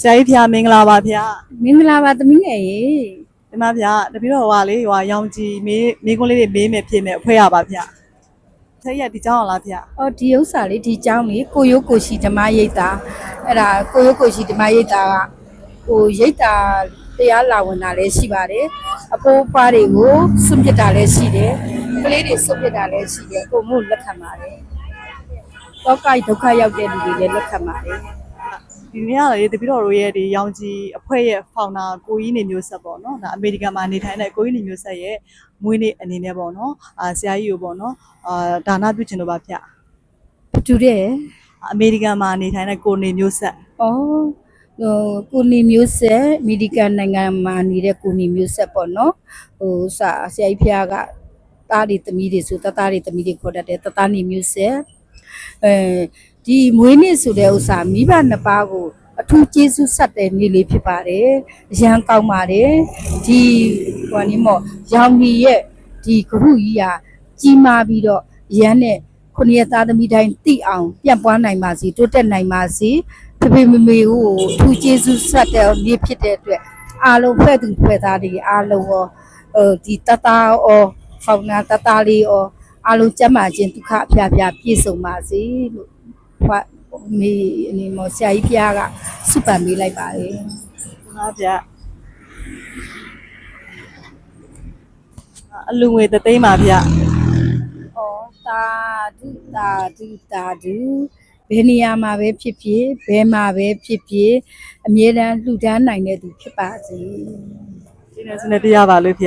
ဆရာကြီးဖေမင်္ဂလာပါဖေ မင်္ဂလာပါသမီးငယ်ရေ ဒီမှာဖေတပည့်တော်ဟွာလေဟွာရောင်ကြီးမေးခွန်းလေးတွေမေးမယ်ဖြေမယ်အဖွဲရပါဖေဆရာကြီးကဒီကြောင်းအောင်လားဖေ အော်ဒီဥစ္စာလေးဒီเจ้าလေးကိုရိုးကိုရှိဓမ္မရိပ်တာအဲ့ဒါကိုရိုးကိုရှိဓမ္မရိပ်တာကဟိုရိပ်တာတရားလာဝင်တာလည်းရှိပါတယ်အဖိုးအဖွားတွေကိုစွန့်ပစ်တာလည်းရှိတယ်ကလေးတွေစွန့်ပစ်တာလည်းရှိတယ်ကိုမို့လက်ခံပါတယ်တော့ကိုက်ဒုက္ခရောက်တဲ့လူတွေလည်းလက်ခံပါတယ် ဒီနေ့ကလေတပည့်တော်တို့ရဲ့ဒီရောင်ကြီးအဖွဲရဲ့ဖောင်နာကိုကြီးနေမျိုးဆက်ပေါ့နော်ဒါအမေရိကန်မှာနေထိုင်တဲ့ကိုကြီးနေမျိုးဆက်ရဲ့မွေးနေ့အနေနဲ့ပေါ့နော်ဆရာကြီးကိုပေါ့နော်ဒါနပြုချင်လို့ပါဖေ တူတယ် အမေရိကန်မှာနေထိုင်တဲ့ကိုနေမျိုးဆက် ဩဟိုကိုနီမျိုးဆက်အမေရိကန်နိုင်ငံမှာနေတဲ့ကိုနီမျိုးဆက်ပေါ့နော်ဟိုစာဆရာကြီးဖျားကသားတွေသမီးတွေဆိုသားတွေသမီးတွေခေါ်တတ်တယ်သားနေမျိုးဆက်ဒီမွေးနေ့ဆိုတဲ့ဥစ္စာမိဘနှစ်ပါးကိုအထူးကျေးဇူးဆက်တဲ့နေ့လေးဖြစ်ပါတယ်အရန်ကောင်းပါတယ်ဒီဟိုနီမော့ရောင်ကြီးရဲ့ဒီဂရုကြီးဟာကြီးမားပြီးတော့ရန်နဲ့ခုနှစ်ရက်သားသမီးတိုင်းတိအောင်ပြန့်ပွားနိုင်ပါစေတိုးတက်နိုင်ပါစေဖေဖေမေမေကိုထူးကျေးဇူးဆက်တဲ့နေ့ဖြစ်တဲ့အတွက်အားလုံးဖွဲ့သူဖွဲ့သားတွေအားလုံးရောဒီတသားရောဖောင်နာတသားလေးရောအားလုံးကျမ်းမာခြင်းဒုက္ခအဖျားဖျားပြည့်စုံပါစေလို့မေအနေမောဆရာကြီးဖျားကစုပန်ပေးလိုက်ပါတယ် ဟုတ်ပါဗျအလူငွေသိန်းပါဗျ ဩတာဒုတာဒုတာဒုဘယ်နေရာမှာပဲဖြစ်ဖြစ်ဘယ်မှာပဲဖြစ်ဖြစ်အမြဲတမ်းလှူဒန်းနိုင်တဲ့သူဖြစ်ပါစေ ဒီနေ့စနေပြရပါလို့ဖေ